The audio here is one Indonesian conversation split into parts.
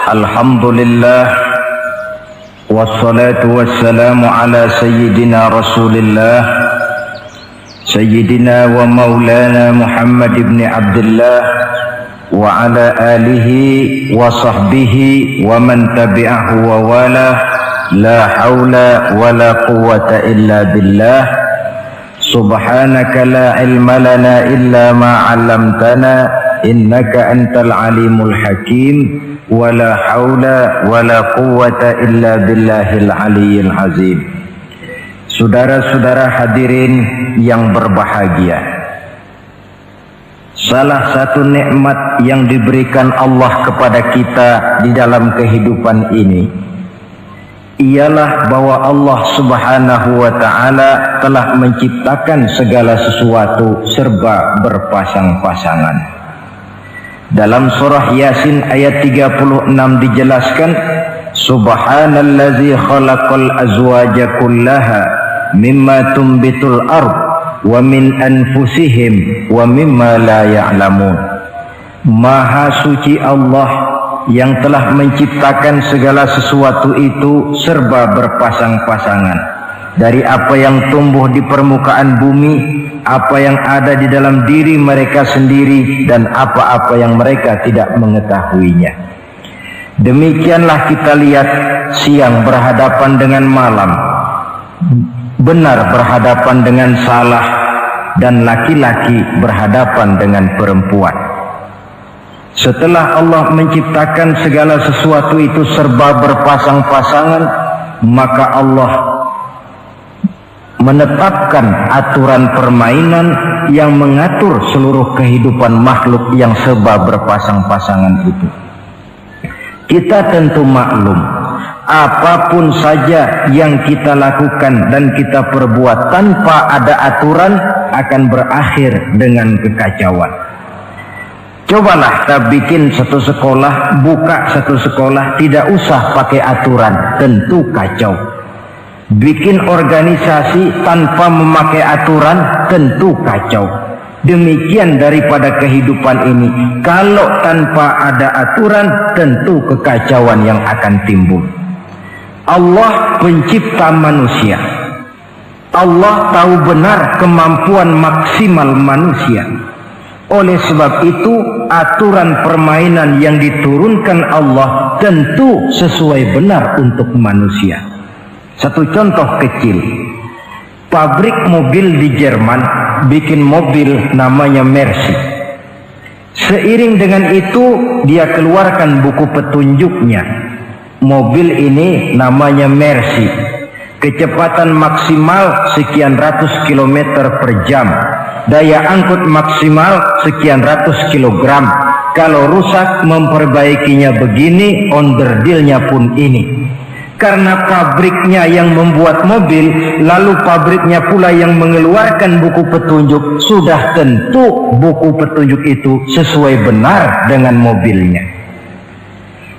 Alhamdulillah, wassalatu wassalamu ala sayyidina rasulillah, sayyidina wa maulana Muhammad ibn Abdullah wa ala alihi wa sahbihi wa man tabi'ahu wa wala. La hawla wa la quwwata illa billah. Subhanaka la ilma lana illa ma 'allamtana innaka antal alimul hakim. Wa la hawla wa la quwwata illa billahil aliyyil azim. Saudara-saudara hadirin yang berbahagia, salah satu nikmat yang diberikan Allah kepada kita di dalam kehidupan ini ialah bahwa Allah Subhanahu wa ta'ala telah menciptakan segala sesuatu serba berpasang-pasangan. Dalam surah Yasin ayat 36 dijelaskan, Subhanallazi khalaqal azwaja kullaha mimma tumbitul ard wa min anfusihim wa mimma la ya'lamun. Maha suci Allah yang telah menciptakan segala sesuatu itu serba berpasang-pasangan, dari apa yang tumbuh di permukaan bumi, apa yang ada di dalam diri mereka sendiri, dan apa-apa yang mereka tidak mengetahuinya. Demikianlah kita lihat siang berhadapan dengan malam, benar berhadapan dengan salah, dan laki-laki berhadapan dengan perempuan. Setelah Allah menciptakan segala sesuatu itu serba berpasang-pasangan, maka Allah menetapkan aturan permainan yang mengatur seluruh kehidupan makhluk yang serba berpasang-pasangan itu. Kita tentu maklum, apapun saja yang kita lakukan dan kita perbuat tanpa ada aturan akan berakhir dengan kekacauan. Cobalah kita bikin satu sekolah, buka satu sekolah, tidak usah pakai aturan, tentu kacau. Bikin organisasi tanpa memakai aturan, tentu kacau. Demikian daripada kehidupan ini, kalau tanpa ada aturan, tentu kekacauan yang akan timbul. Allah pencipta manusia. Allah tahu benar kemampuan maksimal manusia. Oleh sebab itu, aturan permainan yang diturunkan Allah tentu sesuai benar untuk manusia. Satu contoh kecil, pabrik mobil di Jerman bikin mobil namanya Mercy. Seiring dengan itu dia keluarkan buku petunjuknya. Mobil ini namanya Mercy, kecepatan maksimal sekian ratus kilometer per jam, daya angkut maksimal sekian ratus kilogram. Kalau rusak memperbaikinya begini, onderdilnya pun ini. Karena pabriknya yang membuat mobil, lalu pabriknya pula yang mengeluarkan buku petunjuk, sudah tentu buku petunjuk itu sesuai benar dengan mobilnya.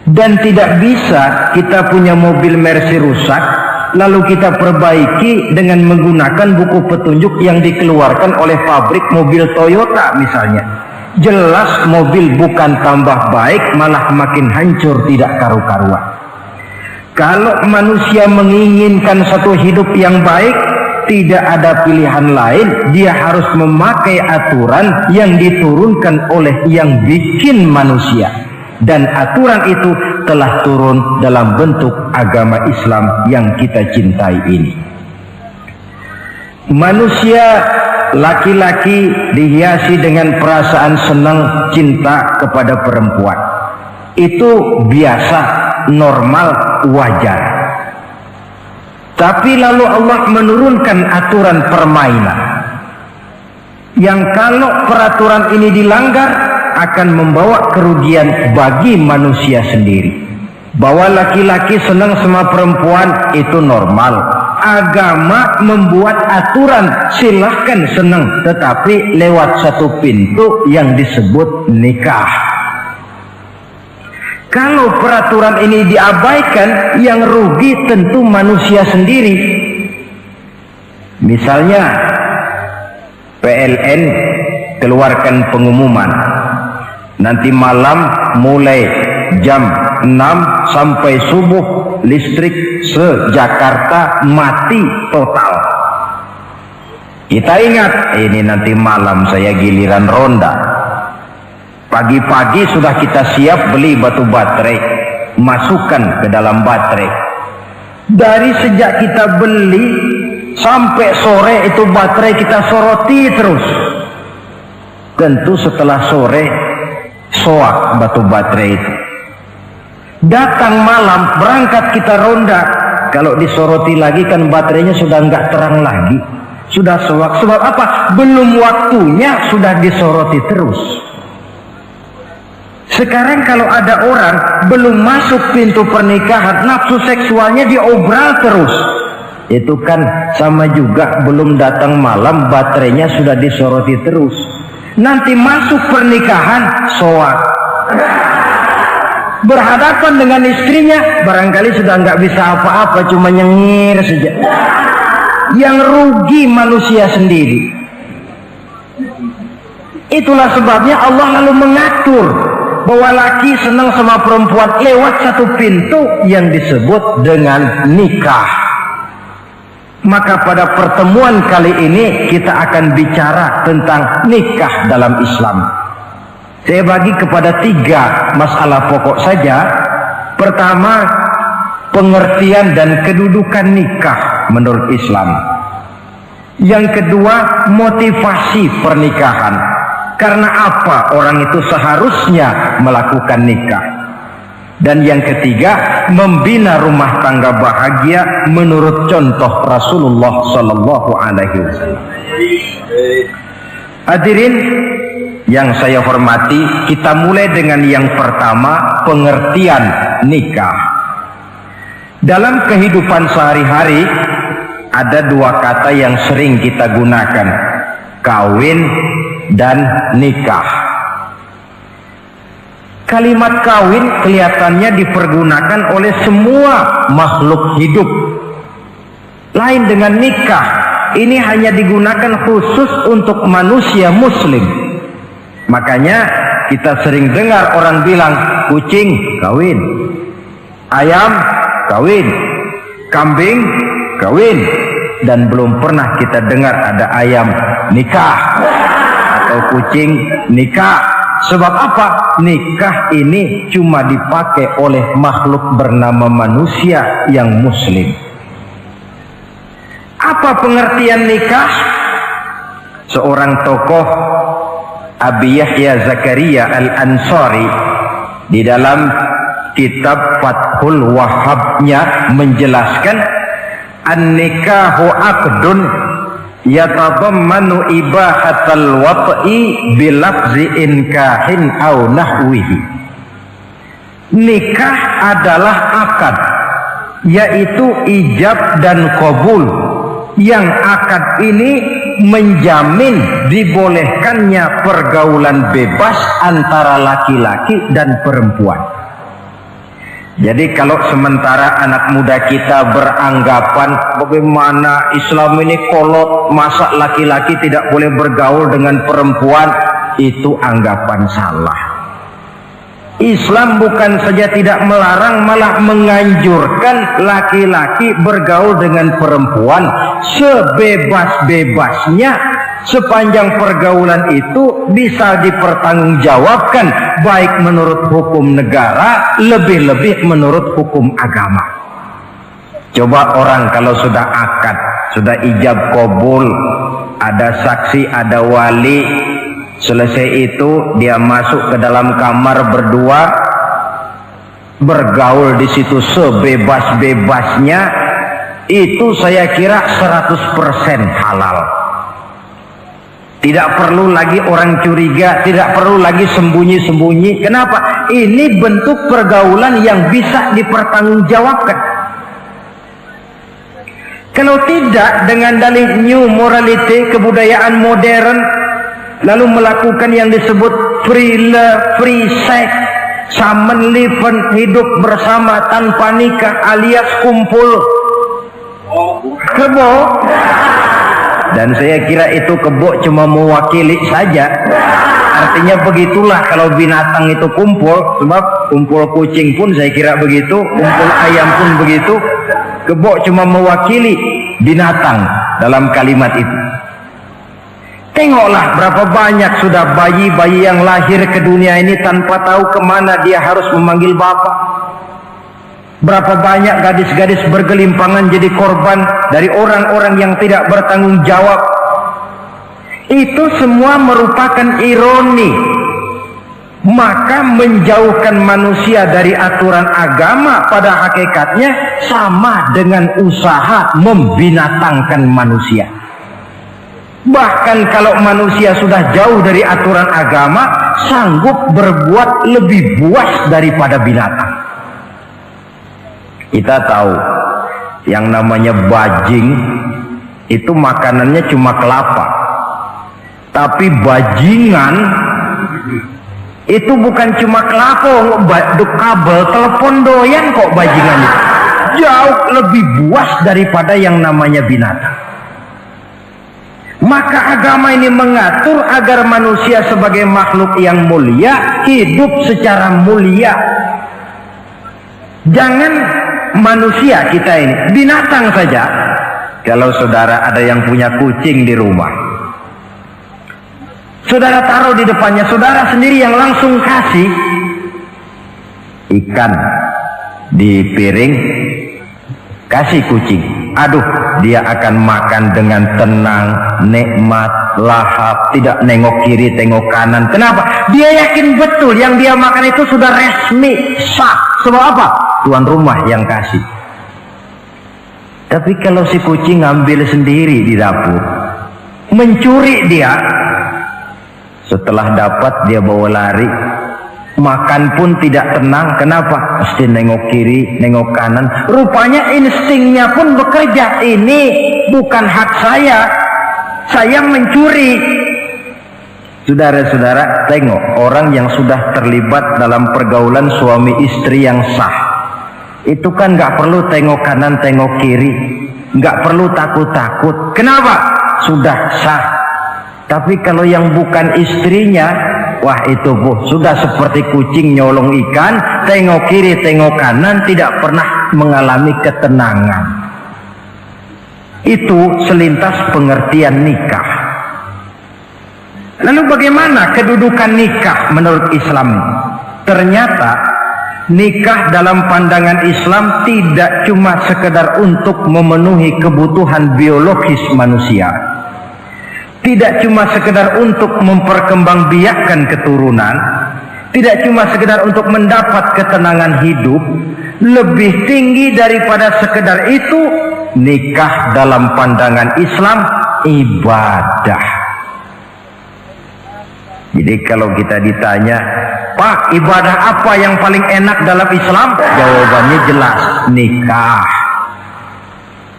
Dan tidak bisa kita punya mobil Mercy rusak lalu kita perbaiki dengan menggunakan buku petunjuk yang dikeluarkan oleh pabrik mobil Toyota misalnya. Jelas mobil bukan tambah baik, malah makin hancur tidak karu-karuan. Kalau manusia menginginkan satu hidup yang baik, tidak ada pilihan lain, dia harus memakai aturan yang diturunkan oleh yang bikin manusia. Dan aturan itu telah turun dalam bentuk agama Islam yang kita cintai ini. Manusia laki-laki dihiasi dengan perasaan senang cinta kepada perempuan. Itu biasa, normal, wajar. Tapi lalu Allah menurunkan aturan permainan yang kalau peraturan ini dilanggar akan membawa kerugian bagi manusia sendiri. Bahwa laki-laki senang sama perempuan itu normal. Agama membuat aturan, silahkan senang, tetapi lewat satu pintu yang disebut nikah. Kalau peraturan ini diabaikan, yang rugi tentu manusia sendiri. Misalnya PLN keluarkan pengumuman, nanti malam mulai jam 6 sampai subuh listrik se-Jakarta mati total. Kita ingat, ini nanti malam saya giliran ronda. Pagi-pagi sudah kita siap beli batu baterai, masukkan ke dalam baterai. Dari sejak kita beli sampai sore itu baterai kita soroti terus. Tentu setelah sore soak batu baterai itu. Datang malam berangkat kita ronda, kalau disoroti lagi kan baterainya sudah nggak terang lagi, sudah soak. Sebab apa? Belum waktunya sudah disoroti terus. Sekarang kalau ada orang belum masuk pintu pernikahan, nafsu seksualnya diobral terus. Itu kan sama juga belum datang malam baterainya sudah disoroti terus. Nanti masuk pernikahan soak. Berhadapan dengan istrinya barangkali sudah nggak bisa apa-apa, cuma nyengir saja. Yang rugi manusia sendiri. Itulah sebabnya Allah lalu mengatur bahwa laki senang sama perempuan lewat satu pintu yang disebut dengan nikah. Maka pada pertemuan kali ini kita akan bicara tentang nikah dalam Islam. Saya bagi kepada 3 masalah pokok saja. Pertama, pengertian dan kedudukan nikah menurut Islam. Yang kedua, motivasi pernikahan. Karena apa orang itu seharusnya melakukan nikah. Dan yang ketiga, membina rumah tangga bahagia menurut contoh Rasulullah Sallallahu Alaihi Wasallam. Hadirin yang saya hormati, kita mulai dengan yang pertama, pengertian nikah. Dalam kehidupan sehari-hari ada 2 kata yang sering kita gunakan, kawin dan nikah. Kalimat kawin kelihatannya dipergunakan oleh semua makhluk hidup. Lain dengan nikah, ini hanya digunakan khusus untuk manusia muslim. Makanya kita sering dengar orang bilang kucing kawin, ayam kawin, kambing kawin, dan belum pernah kita dengar ada ayam nikah atau kucing nikah. Sebab apa? Nikah ini cuma dipakai oleh makhluk bernama manusia yang muslim. Apa pengertian nikah? Seorang tokoh, Abi Yahya Zakaria Al-Ansari, di dalam kitab Fathul Wahhabnya menjelaskan, an-nikahu aqdun yatadammanu ibahatal wat'i bilafzi inkahin au nahwihi. Nikah adalah akad, yaitu ijab dan qabul, yang akad ini menjamin dibolehkannya pergaulan bebas antara laki-laki dan perempuan. Jadi kalau sementara anak muda kita beranggapan bagaimana Islam ini kolot, masa laki-laki tidak boleh bergaul dengan perempuan, itu anggapan salah. Islam bukan saja tidak melarang, malah menganjurkan laki-laki bergaul dengan perempuan sebebas-bebasnya, sepanjang pergaulan itu bisa dipertanggungjawabkan baik menurut hukum negara, lebih-lebih menurut hukum agama. Coba orang kalau sudah akad, sudah ijab qabul, ada saksi, ada wali, selesai itu dia masuk ke dalam kamar berdua, bergaul di situ sebebas-bebasnya, itu saya kira 100% halal. Tidak perlu lagi orang curiga, tidak perlu lagi sembunyi-sembunyi. Kenapa? Ini bentuk pergaulan yang bisa dipertanggungjawabkan. Kalau tidak, dengan dalih new morality, kebudayaan modern, lalu melakukan yang disebut free love, free sex, common living, hidup bersama tanpa nikah alias kumpul kebo. Dan saya kira itu kebo cuma mewakili saja. Artinya begitulah kalau binatang itu kumpul, sebab kumpul kucing pun saya kira begitu, kumpul ayam pun begitu. Kebo cuma mewakili binatang dalam kalimat itu. Tengoklah berapa banyak sudah bayi-bayi yang lahir ke dunia ini tanpa tahu kemana dia harus memanggil bapak. Berapa banyak gadis-gadis bergelimpangan jadi korban dari orang-orang yang tidak bertanggung jawab. Itu semua merupakan ironi. Maka menjauhkan manusia dari aturan agama pada hakikatnya sama dengan usaha membinatangkan manusia. Bahkan kalau manusia sudah jauh dari aturan agama, sanggup berbuat lebih buas daripada binatang. Kita tahu yang namanya bajing itu makanannya cuma kelapa. Tapi bajingan itu bukan cuma kelapa, kabel telepon doyan kok bajingan itu. Jauh lebih buas daripada yang namanya binatang. Maka agama ini mengatur agar manusia sebagai makhluk yang mulia hidup secara mulia. Jangan manusia kita ini, binatang saja. Kalau saudara ada yang punya kucing di rumah, saudara taruh di depannya, saudara sendiri yang langsung kasih ikan di piring, kasih kucing. Aduh, dia akan makan dengan tenang, nikmat, lahap, tidak nengok kiri, tengok kanan. Kenapa? Dia yakin betul yang dia makan itu sudah resmi, sah. Sebab apa? Tuan rumah yang kasih. Tapi kalau si kucing ngambil sendiri di dapur, mencuri dia, setelah dapat dia bawa lari, makan pun tidak tenang. Kenapa? Mesti nengok kiri, nengok kanan. Rupanya instingnya pun bekerja. Ini bukan hak saya mencuri. Saudara-saudara, tengok orang yang sudah terlibat dalam pergaulan suami istri yang sah. Itu kan nggak perlu tengok kanan, tengok kiri, nggak perlu takut-takut. Kenapa? Sudah sah. Tapi kalau yang bukan istrinya, wah itu sudah seperti kucing nyolong ikan, tengok kiri, tengok kanan, tidak pernah mengalami ketenangan. Itu selintas pengertian nikah. Lalu bagaimana kedudukan nikah menurut Islam? Ternyata nikah dalam pandangan Islam tidak cuma sekedar untuk memenuhi kebutuhan biologis manusia. Tidak cuma sekedar untuk memperkembangbiakkan keturunan, tidak cuma sekedar untuk mendapat ketenangan hidup. Lebih tinggi daripada sekedar itu, nikah dalam pandangan Islam ibadah. Jadi kalau kita ditanya, Pak, ibadah apa yang paling enak dalam Islam? Jawabannya jelas, nikah.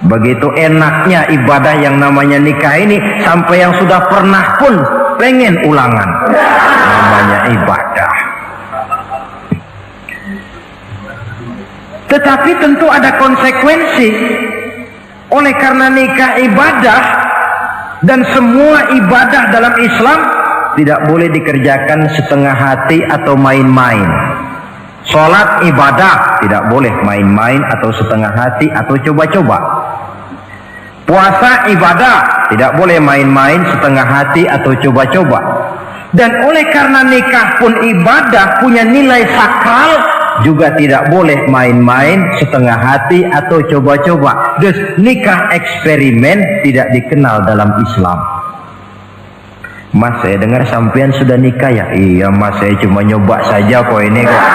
Begitu enaknya ibadah yang namanya nikah ini, sampai yang sudah pernah pun pengen ulangan. Namanya ibadah. Tetapi tentu ada konsekuensi. Oleh karena nikah ibadah, dan semua ibadah dalam Islam tidak boleh dikerjakan setengah hati atau main-main. Sholat ibadah, tidak boleh main-main atau setengah hati atau coba-coba. Puasa ibadah, tidak boleh main-main, setengah hati atau coba-coba. Dan oleh karena nikah pun ibadah, punya nilai sakral, juga tidak boleh main-main, setengah hati atau coba-coba. Dus nikah eksperimen tidak dikenal dalam Islam. Mas, saya dengar sampean sudah nikah ya? Iya mas, saya cuma nyoba saja kok ini kok.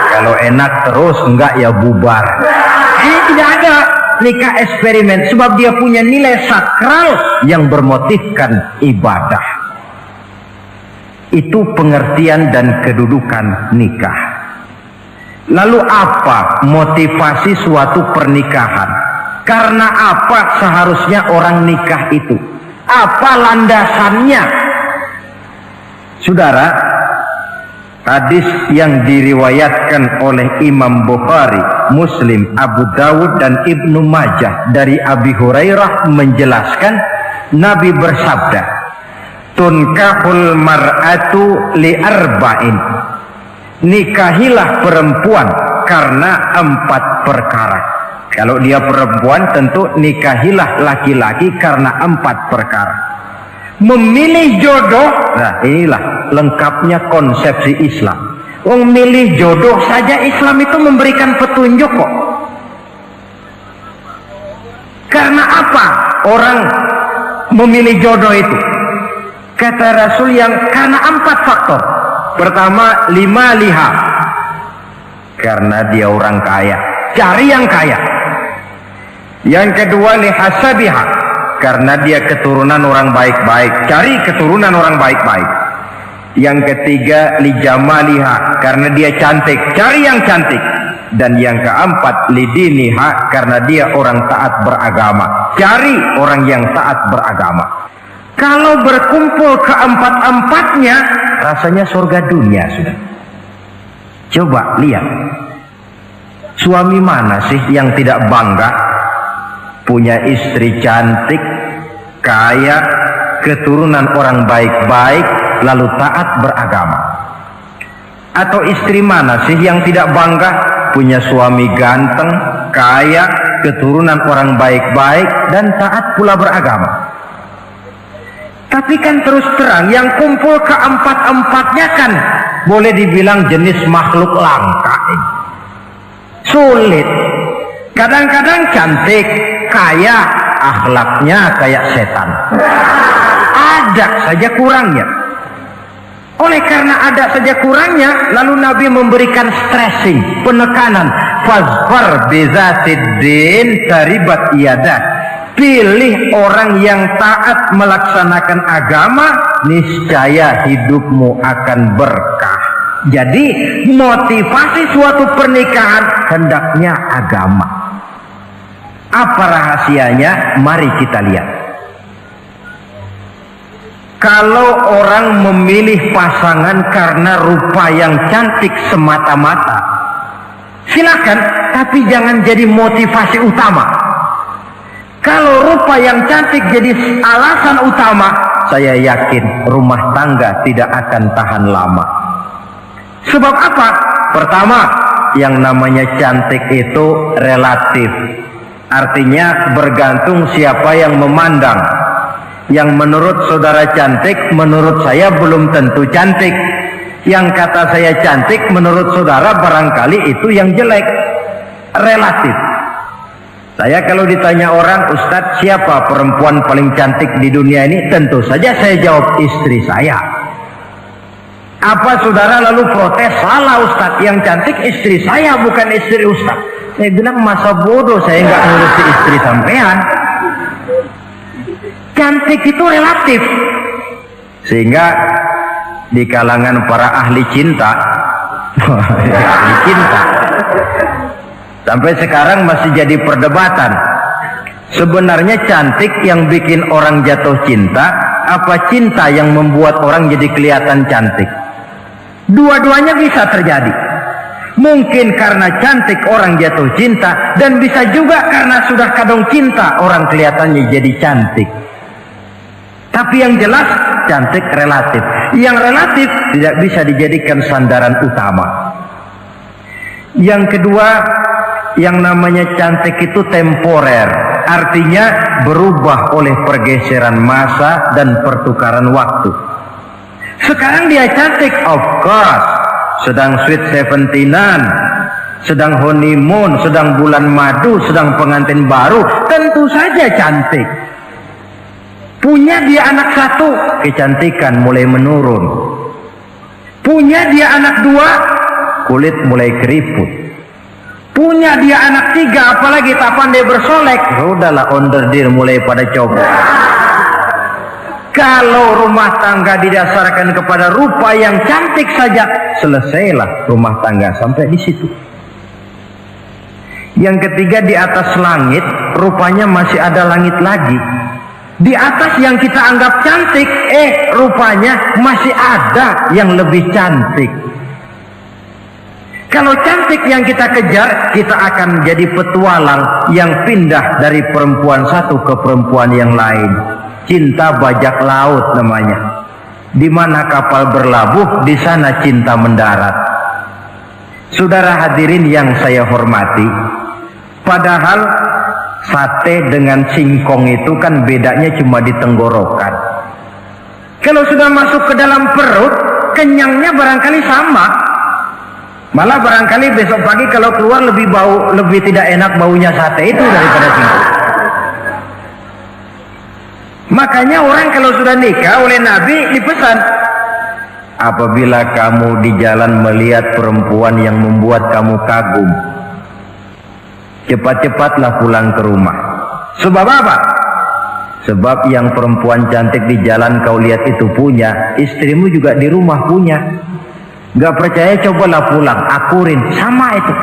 Kalau enak terus, enggak ya bubar. Ini tidak ada nikah eksperimen, sebab dia punya nilai sakral yang bermotifkan ibadah. Itu pengertian dan kedudukan nikah. Lalu apa motivasi suatu pernikahan? Karena apa seharusnya orang nikah itu? Apa landasannya? Saudara, hadis yang diriwayatkan oleh Imam Bukhari, Muslim, Abu Dawud dan Ibnu Majah dari Abi Hurairah menjelaskan, Nabi bersabda, tunkahul mar'atu li arba'in, nikahilah perempuan karena 4 perkara. Kalau dia perempuan tentu nikahilah laki-laki karena 4 perkara. Memilih jodoh, nah inilah lengkapnya konsepsi Islam. Memilih jodoh saja Islam itu memberikan petunjuk kok. Karena apa orang memilih jodoh itu? Kata Rasul yang karena 4 faktor. Pertama, lima liha, karena dia orang kaya, cari yang kaya. Yang kedua, lihasabiha, karena dia keturunan orang baik-baik, cari keturunan orang baik-baik. Yang ketiga, lijamaliha, karena dia cantik, cari yang cantik. Dan yang keempat, lidiniha, karena dia orang taat beragama, cari orang yang taat beragama. Kalau berkumpul keempat-empatnya, rasanya surga dunia sudah. Coba lihat, suami mana sih yang tidak bangga punya istri cantik, kaya, keturunan orang baik-baik, lalu taat beragama? Atau istri mana sih yang tidak bangga punya suami ganteng, kaya, keturunan orang baik-baik, dan taat pula beragama? Tapi kan terus terang yang kumpul keempat-empatnya kan boleh dibilang jenis makhluk langka ini. Sulit. Kadang-kadang cantik, kaya, akhlaknya kayak setan. Ada saja kurangnya. Oleh karena ada saja kurangnya, lalu Nabi memberikan stressing, penekanan. Fazfar bizatiddin taribat iyadah. Pilih orang yang taat melaksanakan agama, niscaya hidupmu akan berkah. Jadi motivasi suatu pernikahan hendaknya agama. Apa rahasianya? Mari kita lihat. Kalau orang memilih pasangan karena rupa yang cantik semata-mata, silakan, tapi jangan jadi motivasi utama. Kalau rupa yang cantik jadi alasan utama, saya yakin rumah tangga tidak akan tahan lama. Sebab apa? Pertama, yang namanya cantik itu relatif. Artinya bergantung siapa yang memandang. Yang menurut saudara cantik, menurut saya belum tentu cantik. Yang kata saya cantik, menurut saudara barangkali itu yang jelek. Relatif. Saya kalau ditanya orang, Ustadz, siapa perempuan paling cantik di dunia ini? Tentu saja saya jawab istri saya. Apa saudara lalu protes? Salah Ustadz, yang cantik istri saya, bukan istri Ustadz. Saya bilang masa bodoh, saya nggak ngurusi istri sampean. Cantik itu relatif. Sehingga di kalangan para ahli cinta, ahli cinta, sampai sekarang masih jadi perdebatan. Sebenarnya cantik yang bikin orang jatuh cinta, apa cinta yang membuat orang jadi kelihatan cantik? Dua-duanya bisa terjadi. Mungkin karena cantik orang jatuh cinta, dan bisa juga karena sudah kadung cinta orang kelihatannya jadi cantik. Tapi yang jelas cantik relatif. Yang relatif tidak bisa dijadikan sandaran utama. Yang kedua, yang namanya cantik itu temporer, artinya berubah oleh pergeseran masa dan pertukaran waktu. Sekarang dia cantik, of course, sedang sweet 17-an, sedang honeymoon, sedang bulan madu, sedang pengantin baru, tentu saja cantik. Punya dia anak satu, kecantikan mulai menurun. Punya dia anak dua, kulit mulai keriput. Punya dia anak tiga, apalagi tak pandai bersolek, udahlah onderdir mulai pada copot. Kalau rumah tangga didasarkan kepada rupa yang cantik saja, selesailah rumah tangga sampai di situ. Yang ketiga, di atas langit rupanya masih ada langit lagi. Di atas yang kita anggap cantik, rupanya masih ada yang lebih cantik. Kalau cantik yang kita kejar, kita akan jadi petualang yang pindah dari perempuan satu ke perempuan yang lain. Cinta bajak laut namanya. Di mana kapal berlabuh, di sana cinta mendarat. Saudara hadirin yang saya hormati, padahal sate dengan singkong itu kan bedanya cuma di tenggorokan. Kalau sudah masuk ke dalam perut, kenyangnya barangkali sama. Malah barangkali besok pagi kalau keluar lebih tidak enak baunya sate itu daripada singkong. Makanya orang kalau sudah nikah oleh Nabi dipesan, apabila kamu di jalan melihat perempuan yang membuat kamu kagum, cepat-cepatlah pulang ke rumah. Sebab apa? Sebab yang perempuan cantik di jalan kau lihat itu punya, istrimu juga di rumah punya. Gak percaya cobalah pulang, akurin, sama itu.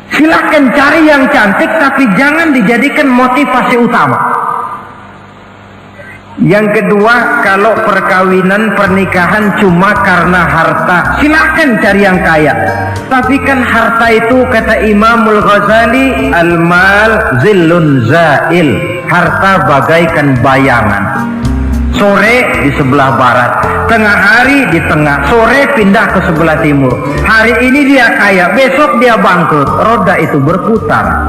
Silahkan cari yang cantik, tapi jangan dijadikan motivasi utama. Yang kedua, kalau perkawinan, pernikahan cuma karena harta, silahkan cari yang kaya. Tapi kan harta itu, kata Imamul Ghazali, al-mal zillun zail. Harta bagaikan bayangan. Sore di sebelah barat, tengah hari di tengah, sore pindah ke sebelah timur. Hari ini dia kaya, besok dia bangkrut. Roda itu berputar.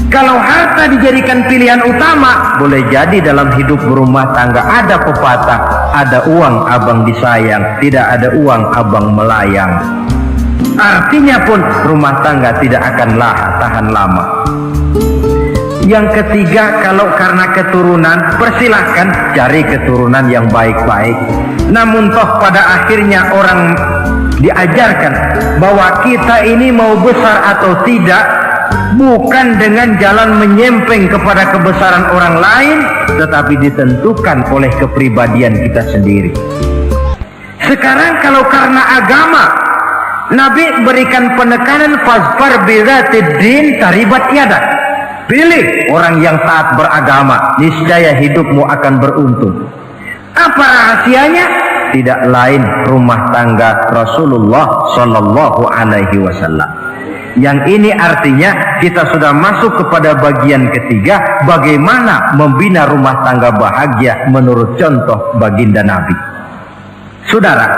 Kalau harta dijadikan pilihan utama, boleh jadi dalam hidup berumah tangga ada pepatah, ada uang abang disayang, tidak ada uang abang melayang. Artinya pun rumah tangga tidak akan tahan lama. Yang ketiga, kalau karena keturunan, persilahkan cari keturunan yang baik-baik. Namun toh pada akhirnya orang diajarkan bahwa kita ini mau besar atau tidak, bukan dengan jalan menyempeng kepada kebesaran orang lain, tetapi ditentukan oleh kepribadian kita sendiri. Sekarang kalau karena agama, Nabi berikan penekanan fazfar bizatid din taribat yadak. Pilih orang yang taat beragama, niscaya hidupmu akan beruntung. Apa rahasianya? Tidak lain rumah tangga Rasulullah Sallallahu Alaihi Wasallam. Yang ini artinya kita sudah masuk kepada bagian ketiga, bagaimana membina rumah tangga bahagia menurut contoh baginda Nabi. Saudara,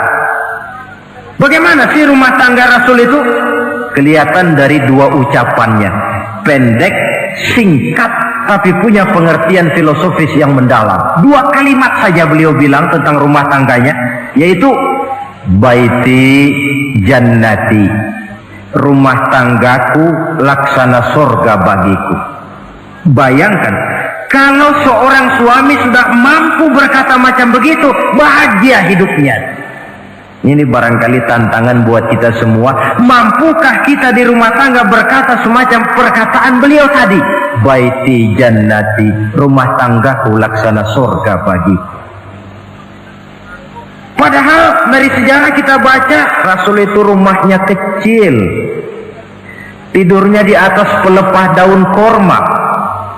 bagaimana sih rumah tangga Rasul itu? Kelihatan dari dua ucapannya, pendek, singkat, tapi punya pengertian filosofis yang mendalam. Dua kalimat saja beliau bilang tentang rumah tangganya, yaitu baiti jannati, rumah tanggaku laksana surga bagiku. Bayangkan kalau seorang suami sudah mampu berkata macam begitu, bahagia hidupnya. Ini barangkali tantangan buat kita semua. Mampukah kita di rumah tangga berkata semacam perkataan beliau tadi? Baiti jannati, rumah tanggaku laksana surga bagiku. Padahal dari sejarah kita baca, Rasul itu rumahnya kecil, tidurnya di atas pelepah daun korma,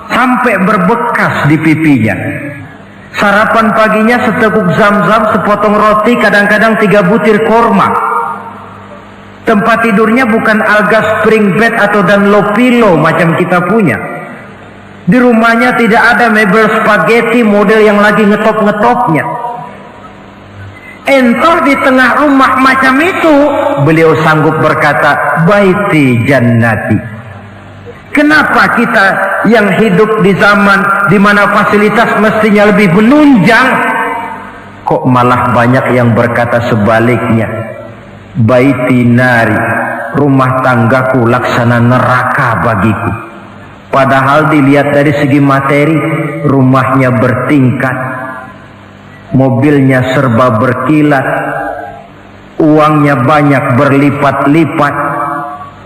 sampai berbekas di pipinya. Sarapan paginya seteguk zam-zam, sepotong roti, kadang-kadang 3 butir korma. Tempat tidurnya bukan alga spring bed atau Dunlop pillow macam kita punya. Di rumahnya tidak ada mebel spaghetti model yang lagi ngetop-ngetopnya. Entar di tengah rumah macam itu, beliau sanggup berkata, baiti jannati. Kenapa kita yang hidup di zaman di mana fasilitas mestinya lebih menunjang, kok malah banyak yang berkata sebaliknya? Baiti nari, rumah tanggaku laksana neraka bagiku. Padahal dilihat dari segi materi, rumahnya bertingkat, mobilnya serba berkilat, uangnya banyak berlipat-lipat,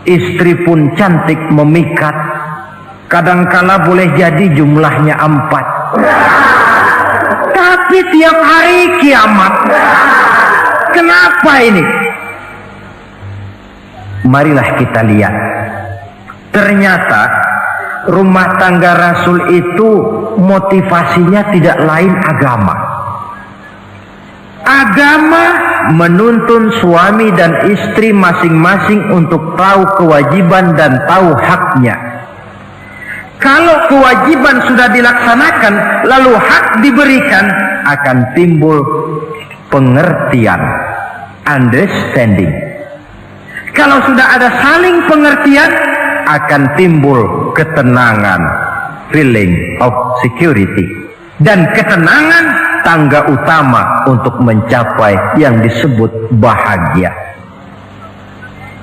istri pun cantik memikat, kadangkala boleh jadi jumlahnya 4. Tapi tiap hari kiamat. Kenapa ini? Marilah kita lihat. Ternyata rumah tangga Rasul itu motivasinya tidak lain agama. Agama menuntun suami dan istri masing-masing untuk tahu kewajiban dan tahu haknya. Kalau kewajiban sudah dilaksanakan, lalu hak diberikan, akan timbul pengertian, understanding. Kalau sudah ada saling pengertian, akan timbul ketenangan, feeling of security. Dan ketenangan tangga utama untuk mencapai yang disebut bahagia.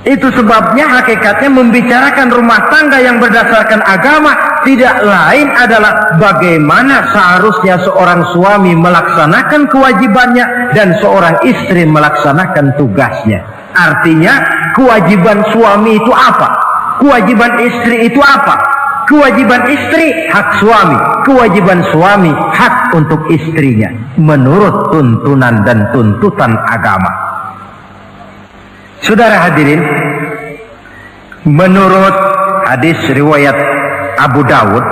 Itu sebabnya hakikatnya membicarakan rumah tangga yang berdasarkan agama tidak lain adalah bagaimana seharusnya seorang suami melaksanakan kewajibannya dan seorang istri melaksanakan tugasnya. Artinya kewajiban suami itu apa? Kewajiban istri itu apa? Kewajiban istri hak suami, kewajiban suami hak untuk istrinya menurut tuntunan dan tuntutan agama. Saudara hadirin, menurut hadis riwayat Abu Dawud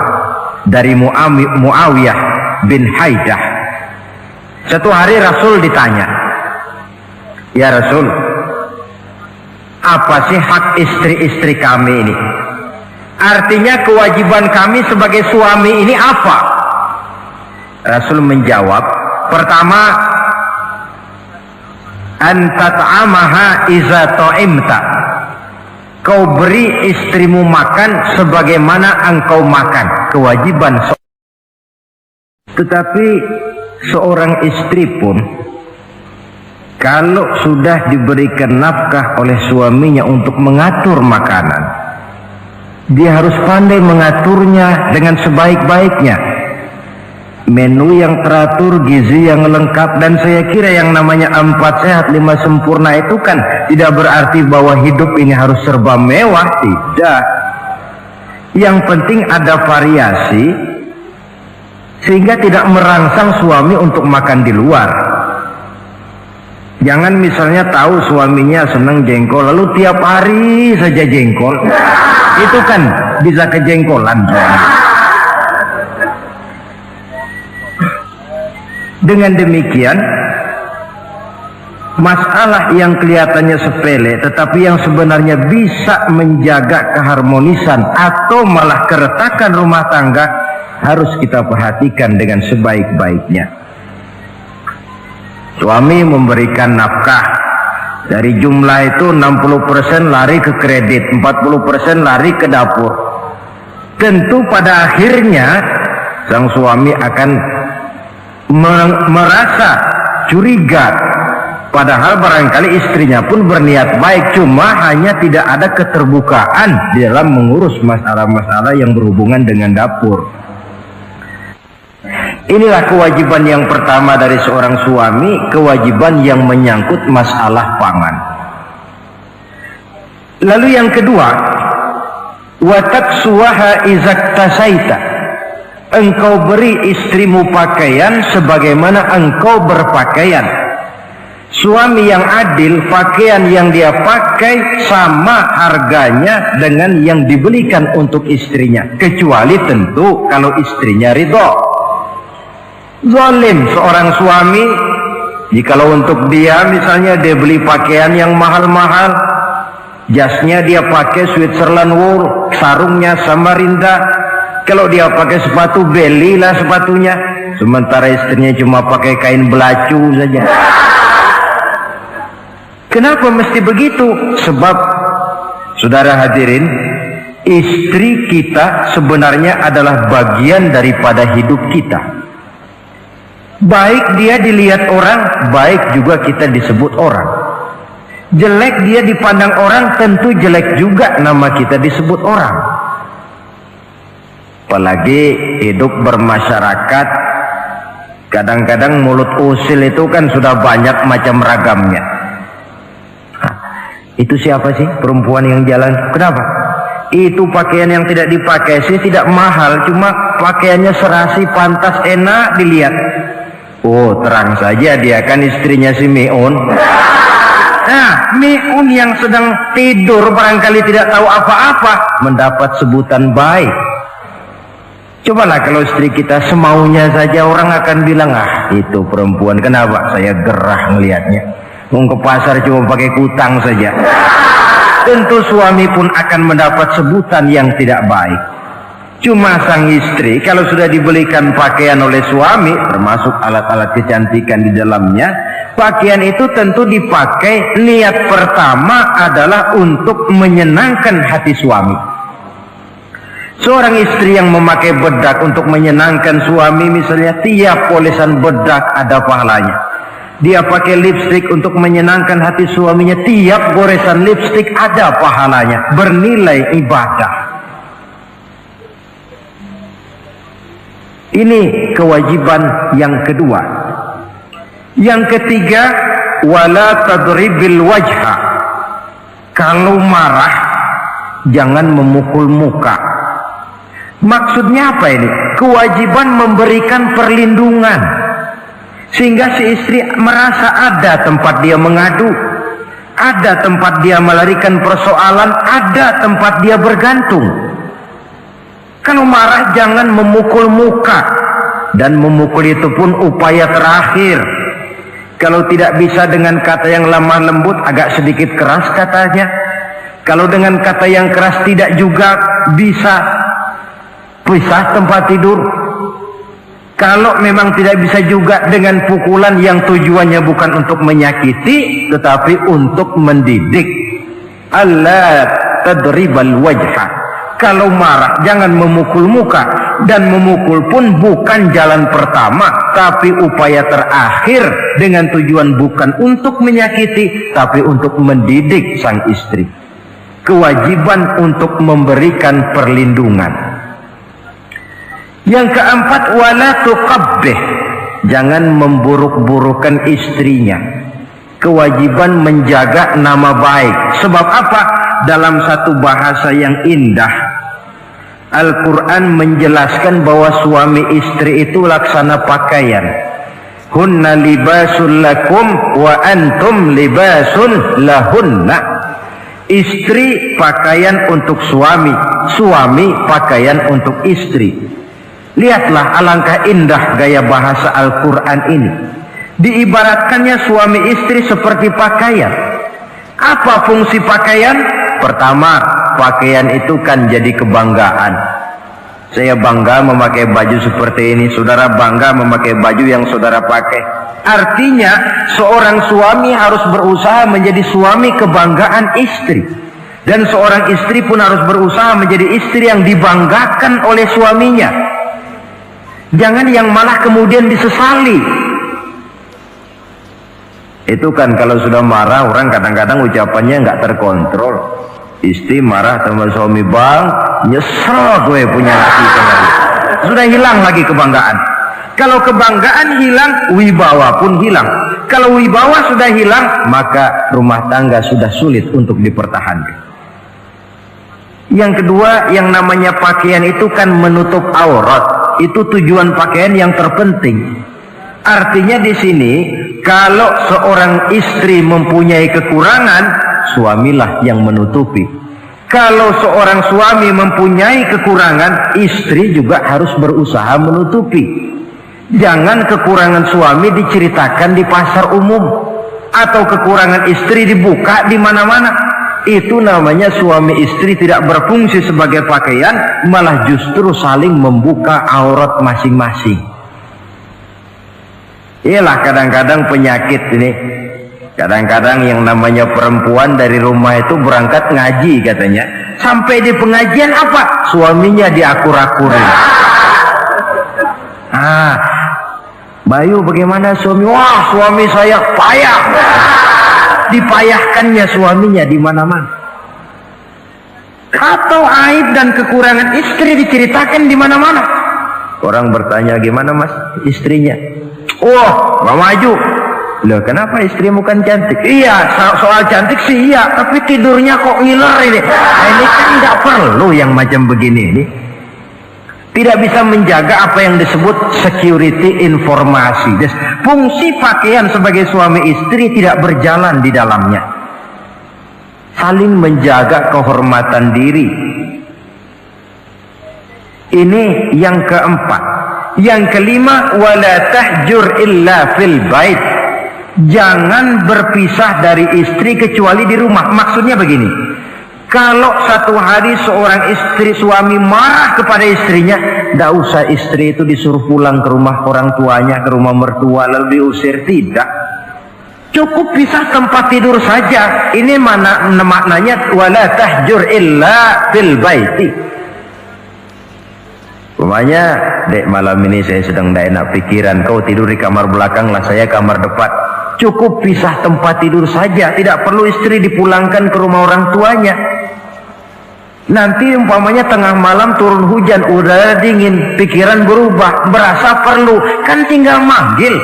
dari Muawiyah bin Haidah, satu hari Rasul ditanya, "Ya Rasul, apa sih hak istri-istri kami ini? Artinya kewajiban kami sebagai suami ini apa?" Rasul menjawab, pertama, antat'amaha iza ta'imta, kau beri istrimu makan sebagaimana engkau makan, kewajiban. Tetapi seorang istri pun kalau sudah diberikan nafkah oleh suaminya untuk mengatur makanan, dia harus pandai mengaturnya dengan sebaik-baiknya. Menu yang teratur, gizi yang lengkap, dan saya kira yang namanya 4 sehat 5 sempurna itu kan tidak berarti bahwa hidup ini harus serba mewah, tidak. Yang penting ada variasi sehingga tidak merangsang suami untuk makan di luar. Jangan misalnya tahu suaminya senang jengkol lalu tiap hari saja jengkol, itu kan bisa kejengkolan suami. Dengan demikian, masalah yang kelihatannya sepele tetapi yang sebenarnya bisa menjaga keharmonisan atau malah keretakan rumah tangga harus kita perhatikan dengan sebaik-baiknya. Suami memberikan nafkah, dari jumlah itu 60% lari ke kredit, 40% lari ke dapur. Tentu pada akhirnya sang suami akan merasa curiga, padahal barangkali istrinya pun berniat baik, cuma hanya tidak ada keterbukaan di dalam mengurus masalah-masalah yang berhubungan dengan dapur. Inilah kewajiban yang pertama dari seorang suami, kewajiban yang menyangkut masalah pangan. Lalu yang kedua, wa taksuwaha izaktasaita, engkau beri istrimu pakaian sebagaimana engkau berpakaian. Suami yang adil, pakaian yang dia pakai sama harganya dengan yang dibelikan untuk istrinya, kecuali tentu kalau istrinya ridho. Zalim seorang suami jikalau untuk dia misalnya dia beli pakaian yang mahal-mahal, jasnya dia pakai Switzerland wool, sarungnya Samarinda. Kalau dia pakai sepatu, belilah sepatunya. Sementara istrinya cuma pakai kain belacu saja. Kenapa mesti begitu? Sebab, saudara hadirin, istri kita sebenarnya adalah bagian daripada hidup kita. Baik dia dilihat orang, baik juga kita disebut orang. Jelek dia dipandang orang, tentu jelek juga nama kita disebut orang. Apalagi hidup bermasyarakat, kadang-kadang mulut usil itu kan sudah banyak macam ragamnya. Itu siapa sih perempuan yang jalan? Kenapa? Itu pakaian yang tidak dipakai sih tidak mahal, cuma pakaiannya serasi, pantas, enak dilihat. Oh, terang saja dia kan istrinya si Miun. Nah, Miun yang sedang tidur barangkali tidak tahu apa-apa mendapat sebutan baik. Cobalah kalau istri kita semaunya saja, orang akan bilang, ah itu perempuan, kenapa saya gerah melihatnya, mau ke pasar cuma pakai kutang saja. Tentu suami pun akan mendapat sebutan yang tidak baik. Cuma sang istri kalau sudah dibelikan pakaian oleh suami, termasuk alat-alat kecantikan di dalamnya, pakaian itu tentu dipakai niat pertama adalah untuk menyenangkan hati suami. Seorang istri yang memakai bedak untuk menyenangkan suami, misalnya tiap polesan bedak ada pahalanya. Dia pakai lipstik untuk menyenangkan hati suaminya, tiap goresan lipstik ada pahalanya, bernilai ibadah. Ini kewajiban yang kedua. Yang ketiga, wala tadribil wajha. Kalau marah jangan memukul muka. Maksudnya apa ini? Kewajiban memberikan perlindungan, sehingga si istri merasa ada tempat dia mengadu, ada tempat dia melarikan persoalan, ada tempat dia bergantung. Kalau marah jangan memukul muka, dan memukul itu pun upaya terakhir. Kalau tidak bisa dengan kata yang lemah lembut, agak sedikit keras katanya. Kalau dengan kata yang keras tidak juga bisa, pisah tempat tidur. Kalau memang tidak bisa juga dengan pukulan yang tujuannya bukan untuk menyakiti tetapi untuk mendidik. Allah tadribal wajha. Kalau marah jangan memukul muka, dan memukul pun bukan jalan pertama tapi upaya terakhir, dengan tujuan bukan untuk menyakiti tapi untuk mendidik sang istri. Kewajiban untuk memberikan perlindungan. Yang keempat, wala tuqabbih. Jangan memburuk-burukan istrinya. Kewajiban menjaga nama baik. Sebab apa? Dalam satu bahasa yang indah, Al-Quran menjelaskan bahwa suami istri itu laksana pakaian. Hunna libasul lakum wa antum libasun lahunna. Istri pakaian untuk suami, suami pakaian untuk istri. Lihatlah alangkah indah gaya bahasa Al-Quran ini. Diibaratkannya suami istri seperti pakaian. Apa fungsi pakaian? Pertama, pakaian itu kan jadi kebanggaan. Saya bangga memakai baju seperti ini, saudara bangga memakai baju yang saudara pakai. Artinya seorang suami harus berusaha menjadi suami kebanggaan istri, dan seorang istri pun harus berusaha menjadi istri yang dibanggakan oleh suaminya. Jangan yang malah kemudian disesali. Itu kan kalau sudah marah orang kadang-kadang ucapannya nggak terkontrol. Istri marah sama suami, bang, nyesel gue punya laki kemarin. Sudah hilang lagi kebanggaan. Kalau kebanggaan hilang, wibawa pun hilang. Kalau wibawa sudah hilang, maka rumah tangga sudah sulit untuk dipertahankan. Yang kedua, yang namanya pakaian itu kan menutup aurat. Itu tujuan pakaian yang terpenting. Artinya di sini, kalau seorang istri mempunyai kekurangan, suamilah yang menutupi. Kalau seorang suami mempunyai kekurangan, istri juga harus berusaha menutupi. Jangan kekurangan suami diceritakan di pasar umum, atau kekurangan istri dibuka di mana-mana. Itu namanya suami istri tidak berfungsi sebagai pakaian, malah justru saling membuka aurat masing-masing. Iyalah kadang-kadang penyakit ini. Kadang-kadang yang namanya perempuan dari rumah itu berangkat ngaji katanya, sampai di pengajian apa? Suaminya diakur-akurin. Bayu bagaimana suami? Wah, suami saya payah. Dipayahkannya suaminya di mana-mana. Atau aib dan kekurangan istri diceritakan di mana-mana. Orang bertanya, gimana mas istrinya? Oh, nggak maju. Loh, kenapa istrimu kan cantik? Iya, soal cantik sih iya, tapi tidurnya kok ngiler ini. Nah, ini kan nggak perlu yang macam begini ini. Tidak bisa menjaga apa yang disebut security informasi. Fungsi pakaian sebagai suami istri tidak berjalan di dalamnya. Saling menjaga kehormatan diri. Ini yang keempat. Yang kelima, wala tahjur illa fil bait. Jangan berpisah dari istri kecuali di rumah. Maksudnya begini, Kalau satu hari seorang suami marah kepada istrinya, tidak usah istri itu disuruh pulang ke rumah orang tuanya, ke rumah mertua lalu diusir, tidak. Cukup pisah tempat tidur saja. Ini maknanya wala tahjur illa fil baiti. Umpamanya, dek, malam ini saya sedang tidak enak pikiran, kau tidur di kamar belakang lah, saya kamar depan. Cukup pisah tempat tidur saja, tidak perlu istri dipulangkan ke rumah orang tuanya. Nanti umpamanya tengah malam turun hujan, udara dingin, pikiran berubah, berasa perlu, kan tinggal manggil.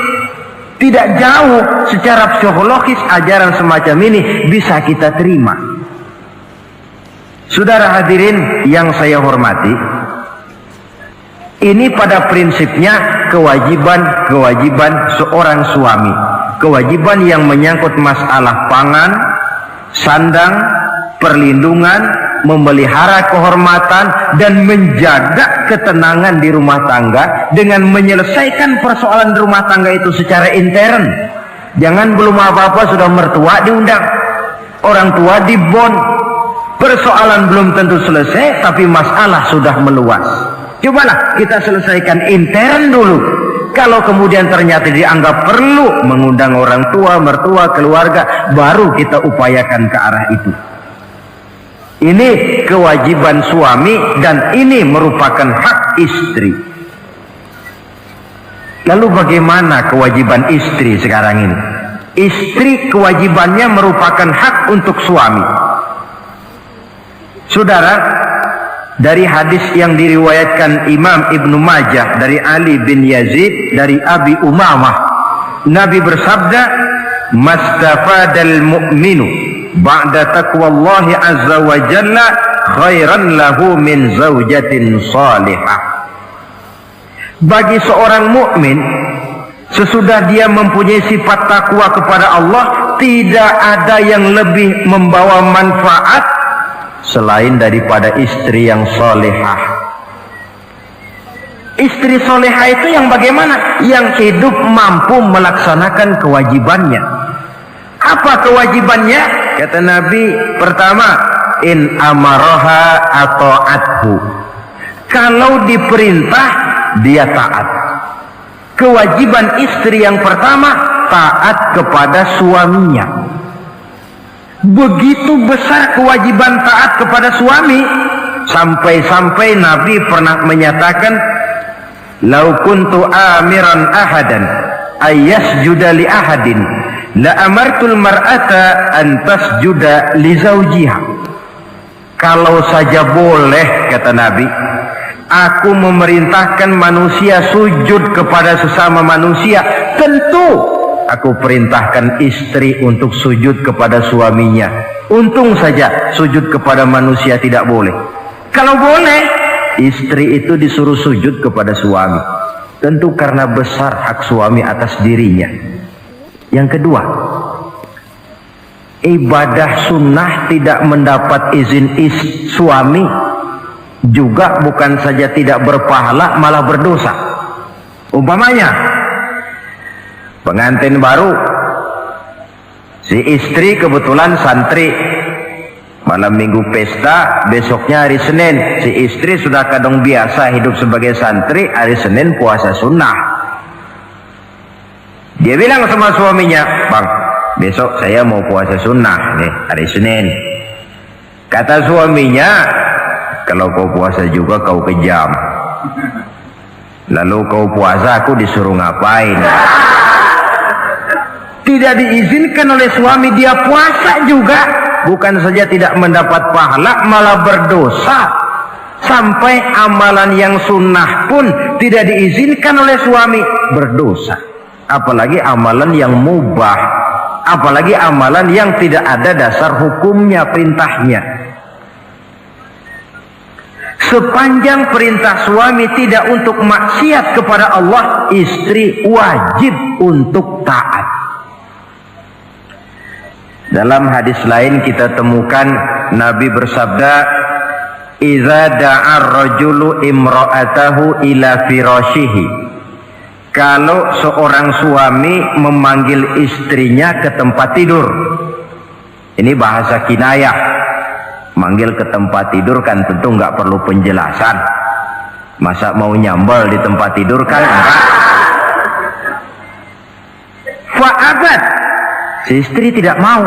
Tidak jauh secara psikologis ajaran semacam ini bisa kita terima. Saudara hadirin yang saya hormati, ini pada prinsipnya kewajiban seorang suami. Kewajiban yang menyangkut masalah pangan, sandang, perlindungan, memelihara kehormatan, dan menjaga ketenangan di rumah tangga dengan menyelesaikan persoalan rumah tangga itu secara intern. Jangan belum apa-apa sudah mertua diundang, orang tua dibon, persoalan belum tentu selesai tapi masalah sudah meluas. Cobalah kita selesaikan intern dulu. Kalau kemudian ternyata dianggap perlu mengundang orang tua, mertua, keluarga, baru kita upayakan ke arah itu. Ini kewajiban suami dan ini merupakan hak istri. Lalu bagaimana kewajiban istri sekarang ini? Istri kewajibannya merupakan hak untuk suami. Saudara, dari hadis yang diriwayatkan Imam Ibnu Majah dari Ali bin Yazid dari Abi Umamah, Nabi bersabda, "Mastafadal mu'minu ba'da taqwallahi azza wa jalla khairan lahu min zaujatin salihah." Bagi seorang mukmin, sesudah dia mempunyai sifat takwa kepada Allah, tidak ada yang lebih membawa manfaat selain daripada istri yang solehah. Istri solehah itu yang bagaimana? Yang hidup mampu melaksanakan kewajibannya. Apa kewajibannya? Kata Nabi, pertama, in amaroha ata'athu. Kalau diperintah, dia taat. Kewajiban istri yang pertama, taat kepada suaminya. Begitu besar kewajiban taat kepada suami, sampai-sampai Nabi pernah menyatakan, "Lau kuntu amiran ahadan ayyasjuda li ahadin la amartul mar'ata an tasjuda li zawjiha." Kalau saja boleh, kata Nabi, aku memerintahkan manusia sujud kepada sesama manusia, tentu aku perintahkan istri untuk sujud kepada suaminya. Untung saja sujud kepada manusia tidak boleh. Kalau boleh, istri itu disuruh sujud kepada suami. Tentu karena besar hak suami atas dirinya. Yang kedua, ibadah sunnah tidak mendapat izin suami juga bukan saja tidak berpahala, malah berdosa. Umpamanya, pengantin baru, si istri kebetulan santri, malam minggu pesta, besoknya hari Senin, si istri sudah kadang biasa hidup sebagai santri, hari Senin puasa sunnah. Dia bilang sama suaminya, "Bang, besok saya mau puasa sunnah nih, hari Senin." Kata suaminya, "Kalau kau puasa juga kau kejam. Lalu kau puasa, aku disuruh ngapain?" Tidak diizinkan oleh suami, dia puasa juga. Bukan saja tidak mendapat pahala, malah berdosa. Sampai amalan yang sunnah pun tidak diizinkan oleh suami, berdosa. Apalagi amalan yang mubah, apalagi amalan yang tidak ada dasar hukumnya, perintahnya. Sepanjang perintah suami tidak untuk maksiat kepada Allah, istri wajib untuk taat. Dalam hadis lain kita temukan Nabi bersabda, "Idza da'a ar-rajulu imra'atahu ila firashihi." Kalau seorang suami memanggil istrinya ke tempat tidur. Ini bahasa kinayah. Manggil ke tempat tidur kan tentu nggak perlu penjelasan. Masa mau nyambal di tempat tidur kan enggak. Fa'abat, si istri tidak mau.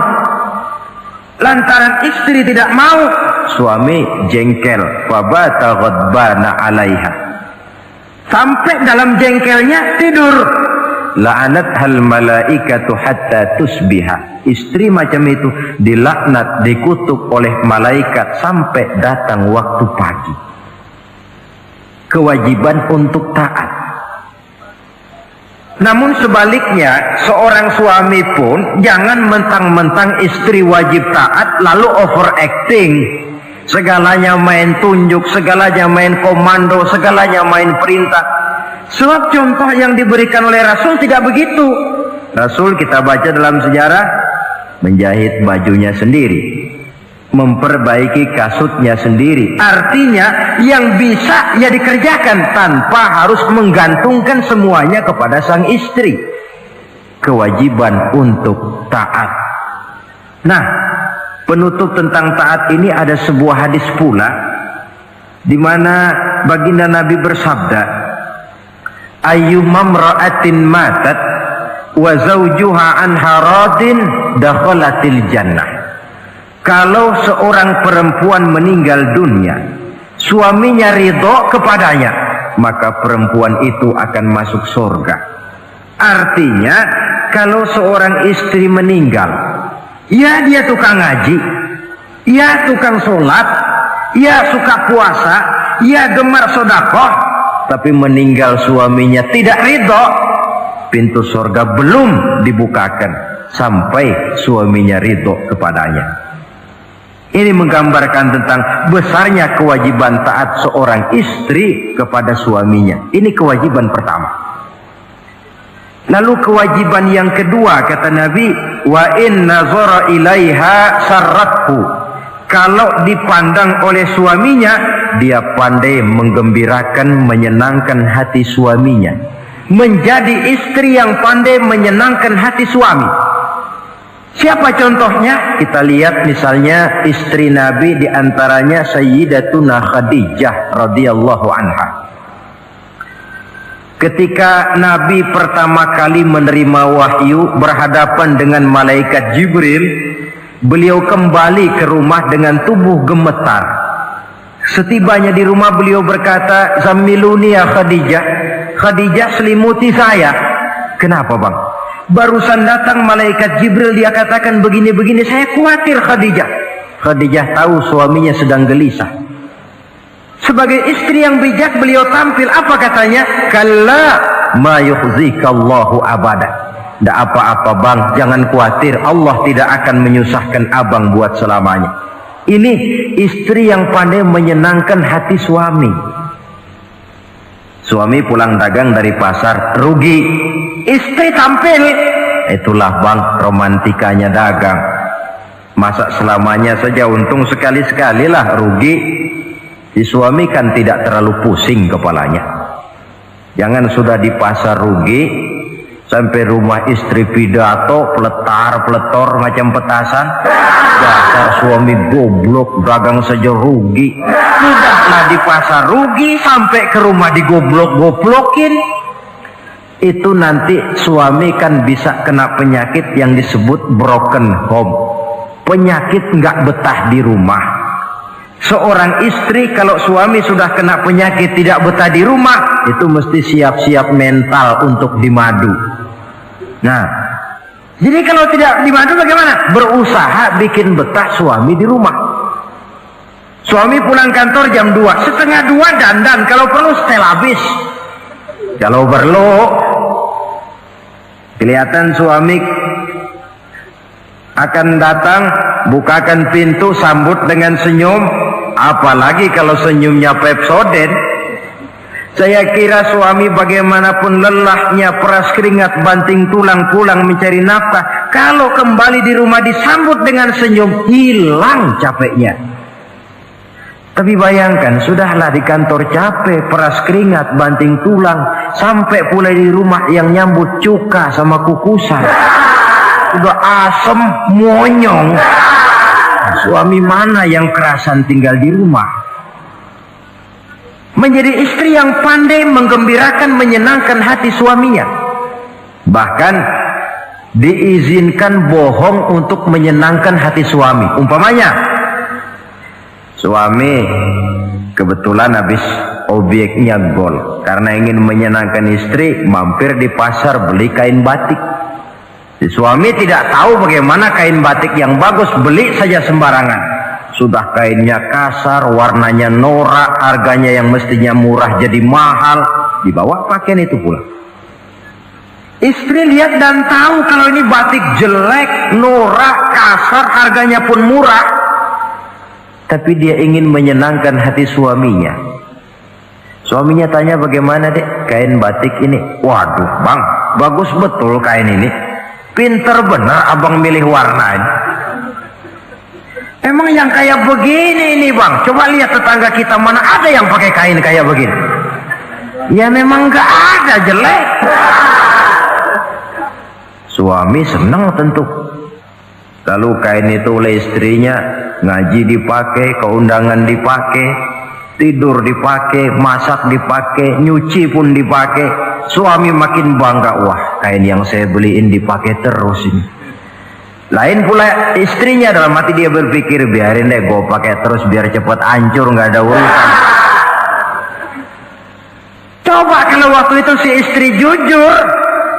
Lantaran istri tidak mau, suami jengkel. Fabata ghadbana 'alaiha. Sampai dalam jengkelnya tidur. La'anat hal malaikatu hatta tusbiha. Istri macam itu dilaknat, dikutuk oleh malaikat sampai datang waktu pagi. Kewajiban untuk taat. Namun sebaliknya, seorang suami pun jangan mentang-mentang istri wajib taat lalu overacting. Segalanya main tunjuk, segalanya main komando, segalanya main perintah. Sebab contoh yang diberikan oleh Rasul tidak begitu. Rasul kita baca dalam sejarah menjahit bajunya sendiri, memperbaiki kasutnya sendiri. Artinya yang bisa ya dikerjakan tanpa harus menggantungkan semuanya kepada sang istri. Kewajiban untuk taat. Nah, penutup tentang taat ini ada sebuah hadis pula di mana baginda Nabi bersabda, ayyumam ra'atin matat wa zawjuha anha radin dakhalatil jannah. Kalau seorang perempuan meninggal dunia, suaminya ridho kepadanya, maka perempuan itu akan masuk surga. Artinya, kalau seorang istri meninggal, ya dia tukang ngaji, ya tukang sholat, ya suka puasa, ya gemar sedekah, tapi meninggal suaminya tidak ridho, pintu surga belum dibukakan sampai suaminya ridho kepadanya. Ini menggambarkan tentang besarnya kewajiban taat seorang istri kepada suaminya. Ini kewajiban pertama. Lalu kewajiban yang kedua, kata Nabi, wa in nazara ilaiha sarrathu. Kalau dipandang oleh suaminya, dia pandai menggembirakan, menyenangkan hati suaminya. Menjadi istri yang pandai menyenangkan hati suami. Siapa contohnya? Kita lihat misalnya istri Nabi, diantaranya Sayyidatuna Khadijah radhiyallahu anha. Ketika Nabi pertama kali menerima wahyu berhadapan dengan malaikat Jibril, beliau kembali ke rumah dengan tubuh gemetar. Setibanya di rumah beliau berkata, "Zammiluni ya Khadijah." Khadijah, selimuti saya. Kenapa bang? Barusan datang malaikat Jibril, dia katakan begini-begini, saya khawatir Khadijah. Khadijah tahu suaminya sedang gelisah. Sebagai istri yang bijak beliau tampil, apa katanya? Kalla ma yukhzikallahu abada. Tidak apa-apa bang, jangan khawatir, Allah tidak akan menyusahkan abang buat selamanya. Ini istri yang pandai menyenangkan hati suami. Suami pulang dagang dari pasar, rugi. Istri tampil. Itulah bang, romantikanya dagang. Masa selamanya saja, untung sekali-sekali lah rugi. Si suami kan tidak terlalu pusing kepalanya. Jangan sudah di pasar rugi, sampai rumah istri pidato, peletar-peletor macam petasan. Dasar suami goblok, dagang saja rugi. Sudahlah di pasar rugi, sampai ke rumah digoblok-goblokin. Itu nanti suami kan bisa kena penyakit yang disebut broken home. Penyakit nggak betah di rumah. Seorang istri kalau suami sudah kena penyakit tidak betah di rumah, itu mesti siap-siap mental untuk dimadu. Nah, jadi kalau tidak dimadu bagaimana? Berusaha bikin betah suami di rumah. Suami pulang kantor jam 2, setengah 2 dandan, kalau perlu setel habis. Kalau perlu kelihatan suami akan datang, bukakan pintu, sambut dengan senyum. Apalagi kalau senyumnya Pepsodent. Saya kira suami bagaimanapun lelahnya, peras keringat, banting tulang, pulang mencari nafkah, kalau kembali di rumah disambut dengan senyum, hilang capeknya. Tapi bayangkan, sudahlah di kantor capek, peras keringat, banting tulang, sampai pula di rumah yang nyambut cuka sama kukusan. Udah asem, monyong. suami mana yang kerasan tinggal di rumah. Menjadi istri yang pandai menggembirakan, menyenangkan hati suaminya. Bahkan diizinkan bohong untuk menyenangkan hati suami. Umpamanya, suami kebetulan habis obyeknya gol, karena ingin menyenangkan istri, mampir di pasar beli kain batik. Si suami tidak tahu bagaimana kain batik yang bagus, beli saja sembarangan. Sudah kainnya kasar, warnanya norak, harganya yang mestinya murah jadi mahal, dibawa pakaian itu pula. Istri lihat dan tahu kalau ini batik jelek, norak, kasar, harganya pun murah. Tapi dia ingin menyenangkan hati suaminya. Suaminya tanya, bagaimana dek kain batik ini? Waduh bang, bagus betul kain ini. Pinter benar abang milih warna ini. Emang yang kayak begini ini bang, coba lihat tetangga kita mana ada yang pakai kain kayak begini. Ya memang gak ada, jelek. Suami senang tentu. Lalu kain itu oleh istrinya, ngaji dipakai, keundangan dipakai, tidur dipakai, masak dipakai, nyuci pun dipakai. Suami makin bangga, wah kain yang saya beliin dipakai terus ini. Lain pula istrinya, dalam hati dia berpikir, biarin deh gue pakai terus biar cepat hancur, nggak ada urusan. Coba kalau waktu itu si istri jujur,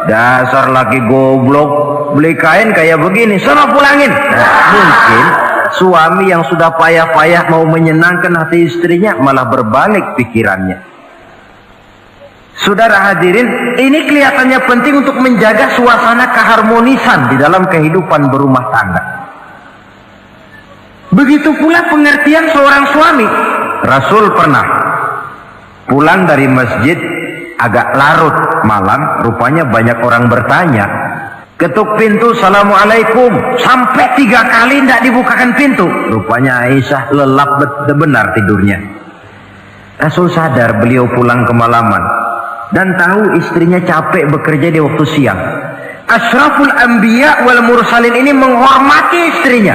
dasar laki goblok, beli kain kayak begini, sono pulangin. Mungkin suami yang sudah payah-payah mau menyenangkan hati istrinya malah berbalik pikirannya. Saudara hadirin, ini kelihatannya penting untuk menjaga suasana keharmonisan di dalam kehidupan berumah tangga. Begitu pula pengertian seorang suami. Rasul pernah pulang dari masjid agak larut malam, rupanya banyak orang bertanya. Ketuk pintu, assalamualaikum, sampai 3 kali tidak dibukakan pintu. Rupanya Aisyah lelap benar tidurnya. Rasul sadar beliau pulang kemalaman dan tahu istrinya capek bekerja di waktu siang. Asyraful anbiya wal mursalin ini menghormati istrinya.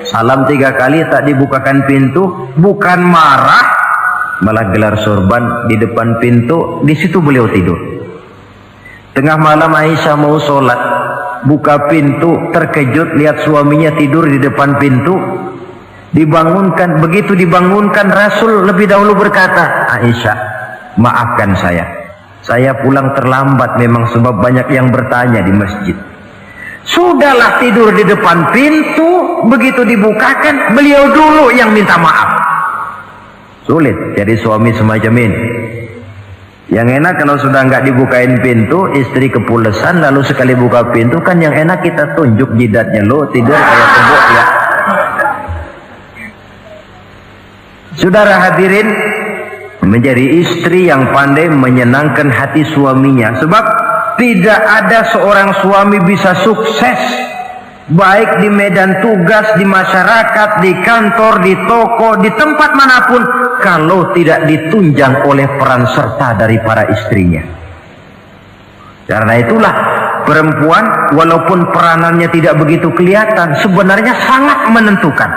Salam 3 kali tak dibukakan pintu, bukan marah, malah gelar sorban di depan pintu. Di situ beliau tidur. Tengah malam Aisyah mau sholat, buka pintu, terkejut lihat suaminya tidur di depan pintu. Dibangunkan. Begitu dibangunkan, Rasul lebih dahulu berkata, Aisyah, maafkan saya pulang terlambat memang sebab banyak yang bertanya di masjid. Sudahlah tidur di depan pintu, begitu dibukakan beliau dulu yang minta maaf. Sulit jadi suami semacam ini. Yang enak kalau sudah nggak dibukain pintu, istri kepulesan, lalu sekali buka pintu kan yang enak kita tunjuk jidatnya, lo tidur kayak kebo ya. Saudara hadirin, menjadi istri yang pandai menyenangkan hati suaminya. Sebab tidak ada seorang suami bisa sukses baik di medan tugas, di masyarakat, di kantor, di toko, di tempat manapun kalau tidak ditunjang oleh peran serta dari para istrinya. Karena itulah perempuan walaupun peranannya tidak begitu kelihatan, sebenarnya sangat menentukan.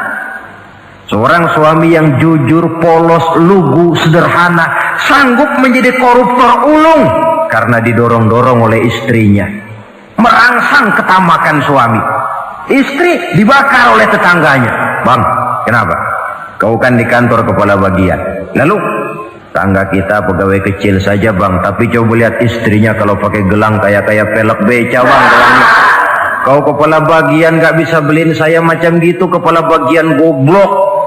Seorang suami yang jujur, polos, lugu, sederhana, sanggup menjadi koruptor ulung karena didorong-dorong oleh istrinya. Merangsang ketamakan suami. Istri dibakar oleh tetangganya. Bang, kenapa? Kau kan di kantor kepala bagian. Lalu, tangga kita pegawai kecil saja bang, tapi coba lihat istrinya kalau pakai gelang kayak pelek beca bang gelangnya. Kau kepala bagian gak bisa beliin saya macam gitu, kepala bagian goblok.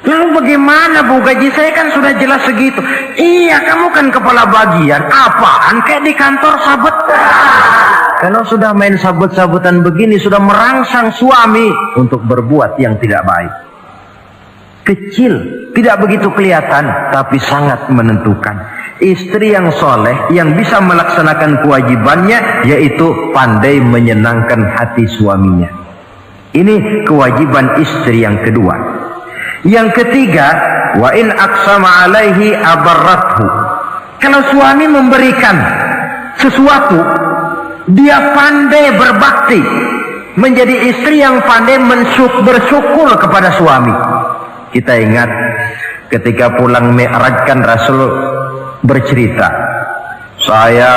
Lalu bagaimana bu, gaji saya kan sudah jelas segitu. Iya, kamu kan kepala bagian. Apaan kayak di kantor sabet. Kalau sudah main sabut-sabutan begini, sudah merangsang suami untuk berbuat yang tidak baik. Kecil, tidak begitu kelihatan, tapi sangat menentukan. Istri yang soleh, yang bisa melaksanakan kewajibannya, yaitu pandai menyenangkan hati suaminya. Ini kewajiban istri yang kedua. Yang ketiga, wa in aqsama alaihi abarrathu. Kalau suami memberikan sesuatu, dia pandai berbakti, menjadi istri yang pandai bersyukur kepada suami. Kita ingat ketika pulang Mi'raj kan Rasul bercerita, saya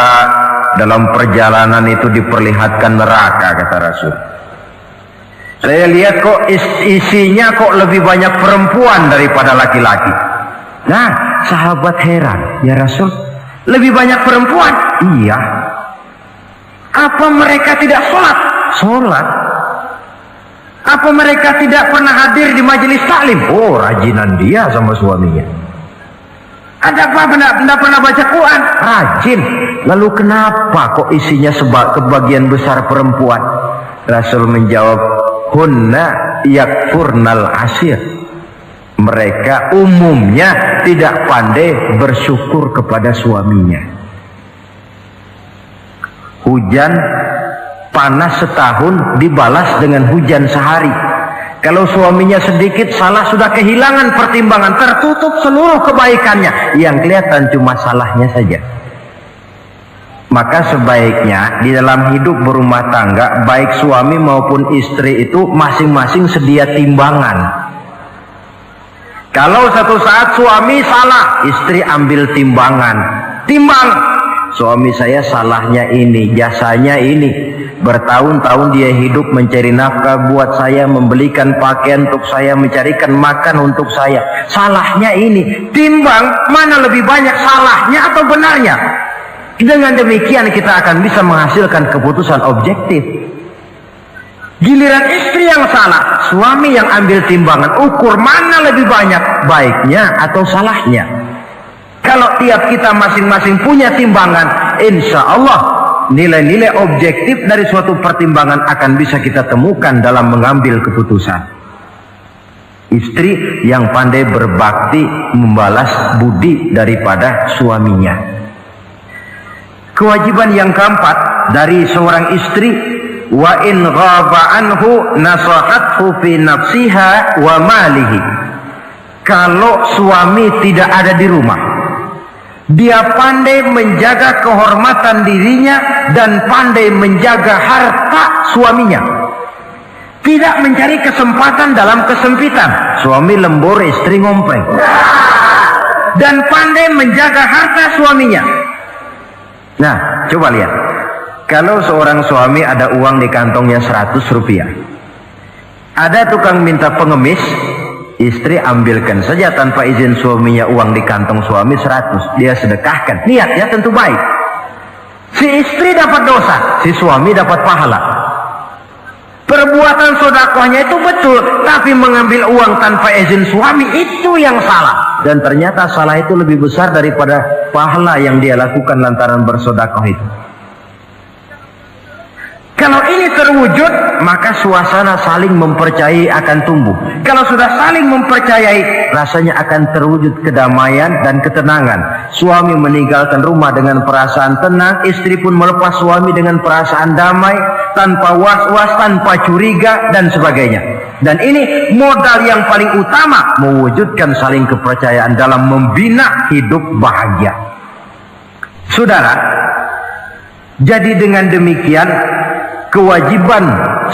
dalam perjalanan itu diperlihatkan neraka, kata Rasul. Saya lihat kok isinya kok lebih banyak perempuan daripada laki-laki. Nah, sahabat heran, ya Rasul, lebih banyak perempuan? Iya. Apa mereka tidak sholat? Sholat. Apa mereka tidak pernah hadir di majelis taklim? Oh, rajinan dia sama suaminya. Ada apa? Tidak pernah baca Quran? Rajin. Lalu kenapa kok isinya kebagian besar perempuan? Rasul menjawab, hunna yakfurnal asir. Mereka umumnya tidak pandai bersyukur kepada suaminya. Hujan panas setahun dibalas dengan hujan sehari. Kalau suaminya sedikit salah, sudah kehilangan pertimbangan, tertutup seluruh kebaikannya. Yang kelihatan cuma salahnya saja. Maka sebaiknya di dalam hidup berumah tangga, baik suami maupun istri itu masing-masing sedia timbangan. Kalau satu saat suami salah, istri ambil timbangan. Timbang, suami saya salahnya ini, jasanya ini. Bertahun-tahun dia hidup mencari nafkah buat saya, membelikan pakaian untuk saya, mencarikan makan untuk saya. Salahnya ini. Timbang, mana lebih banyak salahnya atau benarnya? Dengan demikian kita akan bisa menghasilkan keputusan objektif. Giliran istri yang salah, suami yang ambil timbangan, ukur mana lebih banyak baiknya atau salahnya. Kalau tiap kita masing-masing punya timbangan, insya Allah nilai-nilai objektif dari suatu pertimbangan akan bisa kita temukan dalam mengambil keputusan. Istri yang pandai berbakti membalas budi daripada suaminya. Kewajiban yang keempat dari seorang istri, wa in ghaba anhu nasahathu fi nafsiha wa malihi. Kalau suami tidak ada di rumah, dia pandai menjaga kehormatan dirinya dan pandai menjaga harta suaminya. Tidak mencari kesempatan dalam kesempitan. Suami lembur, istri ngompleng. Dan pandai menjaga harta suaminya. Nah, coba lihat. Kalau seorang suami ada uang di kantongnya 100 rupiah. Ada tukang minta pengemis, istri ambilkan saja tanpa izin suaminya uang di kantong suami 100. Dia sedekahkan. Niat ya tentu baik. Si istri dapat dosa, si suami dapat pahala. Perbuatan sedekahnya itu betul, tapi mengambil uang tanpa izin suami itu yang salah. Dan ternyata salah itu lebih besar daripada pahala yang dia lakukan lantaran bersedekah itu. Kalau ini terwujud, maka suasana saling mempercayai akan tumbuh. Kalau sudah saling mempercayai, rasanya akan terwujud kedamaian dan ketenangan. Suami meninggalkan rumah dengan perasaan tenang, istri pun melepas suami dengan perasaan damai, tanpa was-was, tanpa curiga, dan sebagainya. Dan ini modal yang paling utama mewujudkan saling kepercayaan dalam membina hidup bahagia. Saudara, jadi dengan demikian kewajiban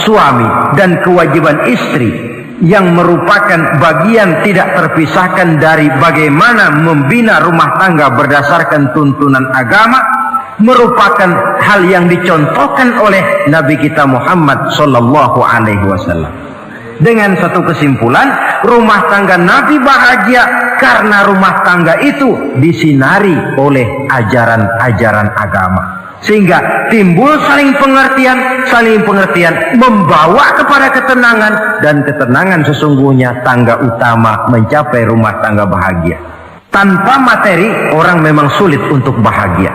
suami dan kewajiban istri yang merupakan bagian tidak terpisahkan dari bagaimana membina rumah tangga berdasarkan tuntunan agama merupakan hal yang dicontohkan oleh Nabi kita Muhammad sallallahu alaihi wasallam. Dengan satu kesimpulan, rumah tangga Nabi bahagia karena rumah tangga itu disinari oleh ajaran-ajaran agama. Sehingga timbul saling pengertian membawa kepada ketenangan, dan ketenangan sesungguhnya tangga utama mencapai rumah tangga bahagia. Tanpa materi orang memang sulit untuk bahagia,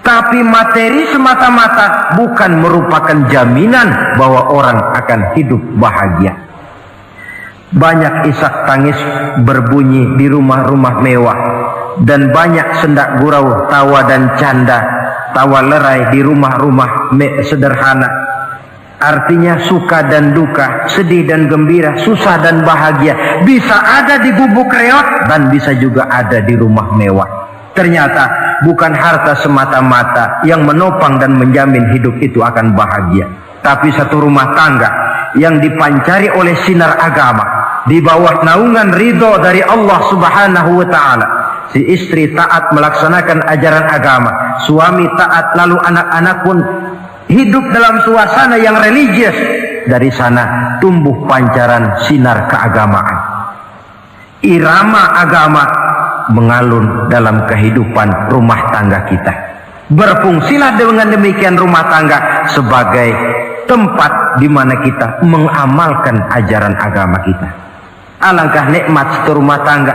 tapi materi semata-mata bukan merupakan jaminan bahwa orang akan hidup bahagia. Banyak isak tangis berbunyi di rumah-rumah mewah, dan banyak sendak gurau, tawa dan canda, tawa lerai di rumah-rumah sederhana. Artinya suka dan duka, sedih dan gembira, susah dan bahagia bisa ada di gubuk reot dan bisa juga ada di rumah mewah. Ternyata bukan harta semata-mata yang menopang dan menjamin hidup itu akan bahagia, tapi satu rumah tangga yang dipancari oleh sinar agama di bawah naungan ridho dari Allah Subhanahu wa taala. Si istri taat melaksanakan ajaran agama, suami taat, lalu anak-anak pun hidup dalam suasana yang religius. Dari sana tumbuh pancaran sinar keagamaan. Irama agama mengalun dalam kehidupan rumah tangga kita. Berfungsilah dengan demikian rumah tangga sebagai tempat di mana kita mengamalkan ajaran agama kita. Alangkah nikmat satu rumah tangga.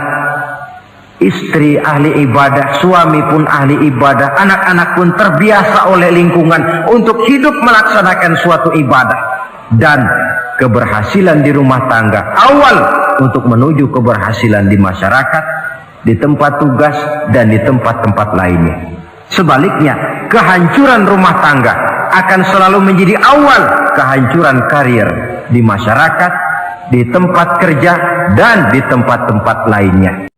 Istri ahli ibadah, suami pun ahli ibadah, anak-anak pun terbiasa oleh lingkungan untuk hidup melaksanakan suatu ibadah. Dan keberhasilan di rumah tangga awal untuk menuju keberhasilan di masyarakat, di tempat tugas, dan di tempat-tempat lainnya. Sebaliknya, kehancuran rumah tangga akan selalu menjadi awal kehancuran karir di masyarakat, di tempat kerja, dan di tempat-tempat lainnya.